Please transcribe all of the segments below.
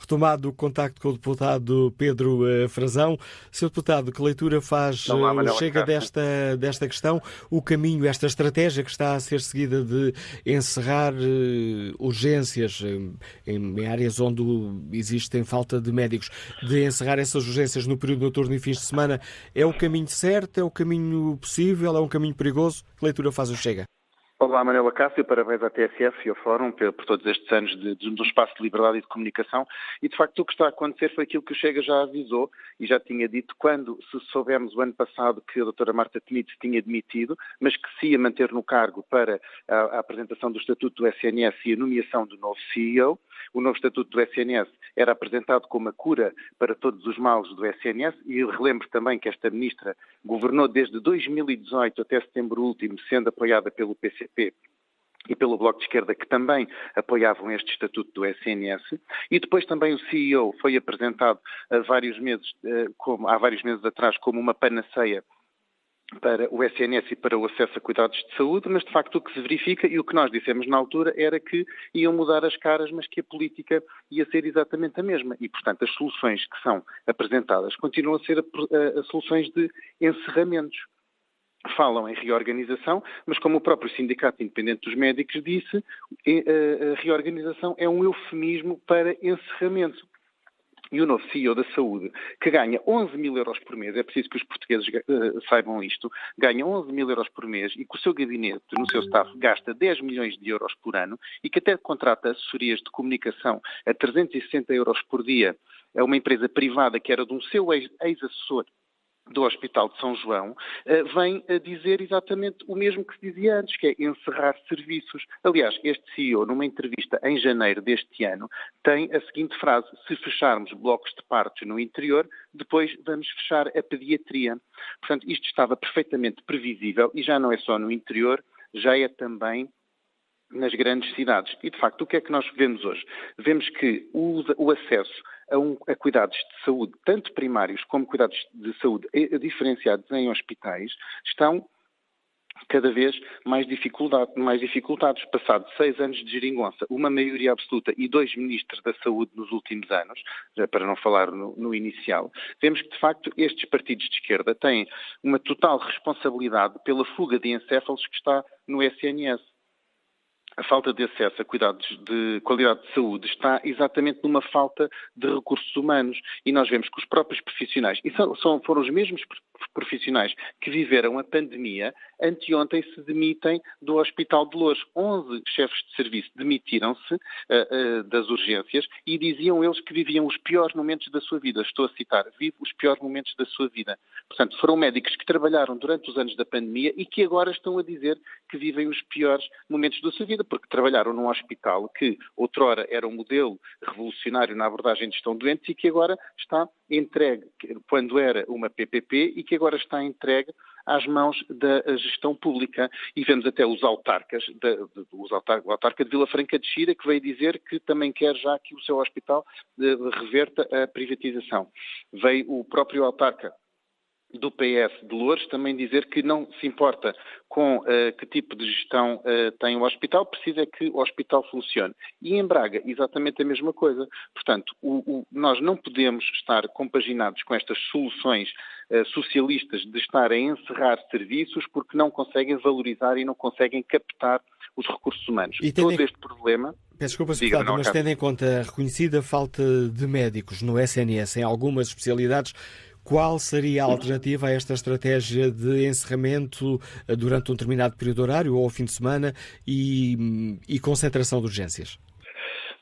retomado o contacto com o deputado Pedro Frazão. Sr. Deputado, que leitura faz o Chega desta questão? O caminho, esta estratégia que está a ser seguida de encerrar urgências em áreas onde existem falta de médicos, de encerrar essas urgências no período noturno e fins de semana, é o caminho certo? É o caminho possível? É um caminho perigoso? Que leitura faz o Chega? Olá, Manuela Cássio, parabéns à TSF e ao Fórum por todos estes anos de um espaço de liberdade e de comunicação. E, de facto, o que está a acontecer foi aquilo que o Chega já avisou e já tinha dito quando se soubemos o ano passado que a doutora Marta Temido se tinha demitido, mas que se ia manter no cargo para a apresentação do Estatuto do SNS e a nomeação do novo CEO. O novo Estatuto do SNS era apresentado como a cura para todos os males do SNS e eu relembro também que esta ministra governou desde 2018 até setembro último, sendo apoiada pelo PCP e pelo Bloco de Esquerda, que também apoiavam este Estatuto do SNS, e depois também o CEO foi apresentado há vários meses atrás como uma panaceia para o SNS e para o acesso a cuidados de saúde, mas de facto o que se verifica e o que nós dissemos na altura era que iam mudar as caras, mas que a política ia ser exatamente a mesma e, portanto, as soluções que são apresentadas continuam a ser soluções de encerramentos. Falam em reorganização, mas como o próprio Sindicato Independente dos Médicos disse, a reorganização é um eufemismo para encerramento. E o novo CEO da Saúde, que ganha 11 mil euros por mês, é preciso que os portugueses saibam isto, ganha 11 mil euros por mês e que o seu gabinete, no seu staff, gasta 10 milhões de euros por ano e que até contrata assessorias de comunicação a 360 euros por dia a uma empresa privada que era de um seu ex-assessor do Hospital de São João, vem a dizer exatamente o mesmo que se dizia antes, que é encerrar serviços. Aliás, este CEO, numa entrevista em janeiro deste ano, tem a seguinte frase: se fecharmos blocos de partos no interior, depois vamos fechar a pediatria. Portanto, isto estava perfeitamente previsível e já não é só no interior, já é também nas grandes cidades. E, de facto, o que é que nós vemos hoje? Vemos que o acesso a cuidados de saúde, tanto primários como cuidados de saúde diferenciados em hospitais, estão cada vez mais dificultados. Passado 6 anos de geringonça, uma maioria absoluta e 2 ministros da saúde nos últimos anos, já para não falar no inicial, vemos que, de facto, estes partidos de esquerda têm uma total responsabilidade pela fuga de encéfalos que está no SNS. A falta de acesso a cuidados de qualidade de saúde está exatamente numa falta de recursos humanos. E nós vemos que os próprios profissionais, e foram os mesmos profissionais que viveram a pandemia, anteontem se demitem do Hospital de Loures. 11 chefes de serviço demitiram-se das urgências e diziam eles que viviam os piores momentos da sua vida. Estou a citar, vive os piores momentos da sua vida. Portanto, foram médicos que trabalharam durante os anos da pandemia e que agora estão a dizer que vivem os piores momentos da sua vida, porque trabalharam num hospital que outrora era um modelo revolucionário na abordagem de gestão de doentes e que agora está entregue, quando era uma PPP, e que agora está entregue às mãos da gestão pública. E vemos até os autarcas, o autarca de Vila Franca de Xira, que veio dizer que também quer já que o seu hospital reverta a privatização. Veio o próprio autarca do PS de Loures também dizer que não se importa com que tipo de gestão tem o hospital, precisa é que o hospital funcione. E em Braga, exatamente a mesma coisa. Portanto, nós não podemos estar compaginados com estas soluções socialistas de estar a encerrar serviços porque não conseguem valorizar e não conseguem captar os recursos humanos. E todo este problema... Peço desculpa, Sr. Deputado, mas tendo em conta a reconhecida falta de médicos no SNS em algumas especialidades, qual seria a alternativa a esta estratégia de encerramento durante um determinado período horário ou ao fim de semana e concentração de urgências?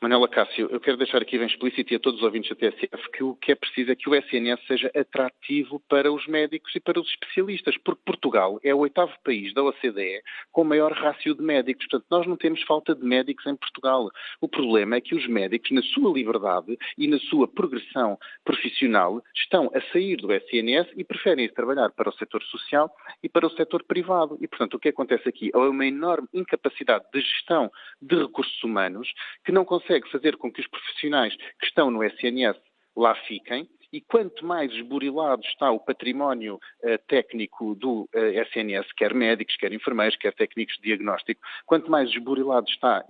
Manuela Cássio, eu quero deixar aqui bem explícito e a todos os ouvintes da TSF que o que é preciso é que o SNS seja atrativo para os médicos e para os especialistas, porque Portugal é o 8º país da OCDE com maior rácio de médicos. Portanto, nós não temos falta de médicos em Portugal. O problema é que os médicos, na sua liberdade e na sua progressão profissional, estão a sair do SNS e preferem ir trabalhar para o setor social e para o setor privado. E, portanto, o que acontece aqui é uma enorme incapacidade de gestão de recursos humanos que não consegue fazer com que os profissionais que estão no SNS lá fiquem, e quanto mais esburilado está o património técnico do SNS, quer médicos, quer enfermeiros, quer técnicos de diagnóstico, quanto mais esburilado está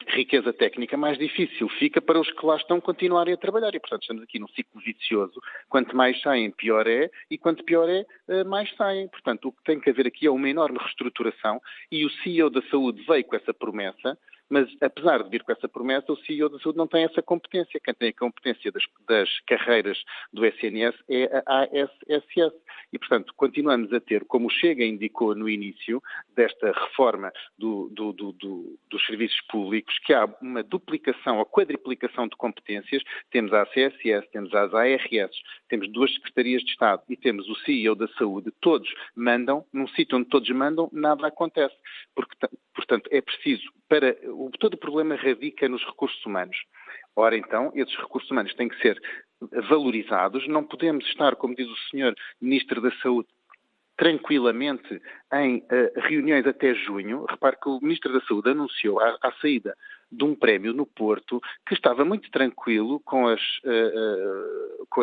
riqueza técnica, mais difícil fica para os que lá estão continuarem a trabalhar. E, portanto, estamos aqui num ciclo vicioso. Quanto mais saem, pior é, e quanto pior é, mais saem. Portanto, o que tem que haver aqui é uma enorme reestruturação, e o CEO da Saúde veio com essa promessa, mas, apesar de vir com essa promessa, o CEO da Saúde não tem essa competência. Quem tem a competência das carreiras do SNS é a ASSS. E, portanto, continuamos a ter, como o Chega indicou no início desta reforma dos serviços públicos, que há uma duplicação ou quadriplicação de competências. Temos a ACSS, temos as ARS, temos 2 secretarias de Estado e temos o CEO da Saúde. Todos mandam, num sítio onde todos mandam, nada acontece. Portanto, é preciso, todo o problema radica nos recursos humanos. Ora, então, esses recursos humanos têm que ser valorizados. Não podemos estar, como diz o Sr. Ministro da Saúde, tranquilamente em reuniões até junho. Repare que o Ministro da Saúde anunciou à saída de um prémio no Porto que estava muito tranquilo com as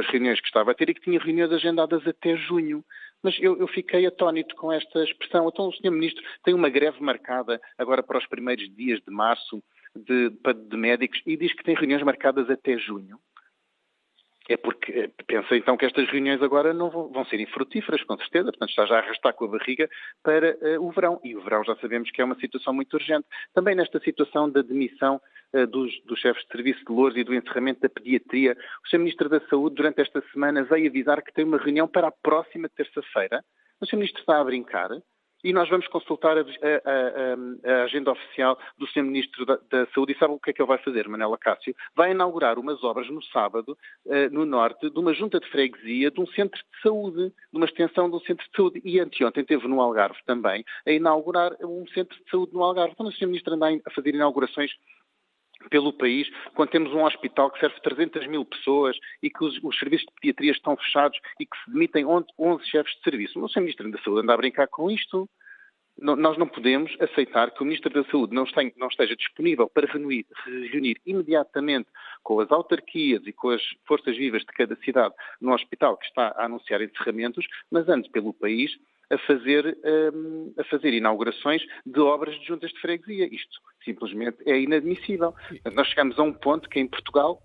reuniões que estava a ter e que tinha reuniões agendadas até junho. Mas eu fiquei atónito com esta expressão. Então o Sr. Ministro tem uma greve marcada agora para os primeiros dias de março de médicos e diz que tem reuniões marcadas até junho. É porque pensa então que estas reuniões agora não vão ser infrutíferas, com certeza. Portanto, está já a arrastar com a barriga para o verão. E o verão já sabemos que é uma situação muito urgente. Também nesta situação da demissão dos chefes de serviço de louros e do encerramento da pediatria, o Sr. Ministro da Saúde, durante esta semana, veio avisar que tem uma reunião para a próxima terça-feira. O Sr. Ministro está a brincar. E nós vamos consultar a agenda oficial do Sr. Ministro da Saúde. E sabe o que é que ele vai fazer, Manela Cássio? Vai inaugurar umas obras no sábado, no norte, de uma junta de freguesia, de um centro de saúde, de uma extensão de um centro de saúde. E anteontem esteve no Algarve também a inaugurar um centro de saúde no Algarve. Então o Sr. Ministro anda a fazer inaugurações pelo país, quando temos um hospital que serve 300 mil pessoas e que os serviços de pediatria estão fechados e que se demitem 11 chefes de serviço. O Sr. Ministro da Saúde anda a brincar com isto. Nós não podemos aceitar que o Ministro da Saúde não esteja disponível para reunir imediatamente com as autarquias e com as forças vivas de cada cidade no hospital que está a anunciar encerramentos, mas ande pelo país a fazer inaugurações de obras de juntas de freguesia. Isto simplesmente é inadmissível. Nós chegamos a um ponto que em Portugal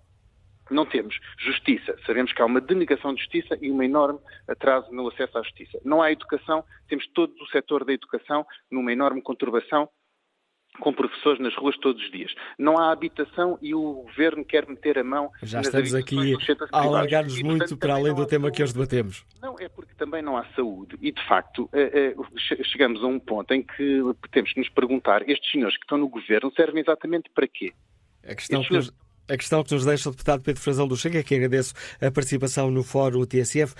não temos justiça. Sabemos que há uma denegação de justiça e um enorme atraso no acesso à justiça. Não há educação, temos todo o setor da educação numa enorme conturbação, com professores nas ruas todos os dias. Não há habitação e o Governo quer meter a mão... Já estamos aqui a alargar-nos muito para além do tema que hoje debatemos. Não, é porque também não há saúde e, de facto, chegamos a um ponto em que temos que nos perguntar, estes senhores que estão no Governo servem exatamente para quê? A questão que nos deixa o deputado Pedro Frazão do Chega, que agradeço a participação no Fórum TSF.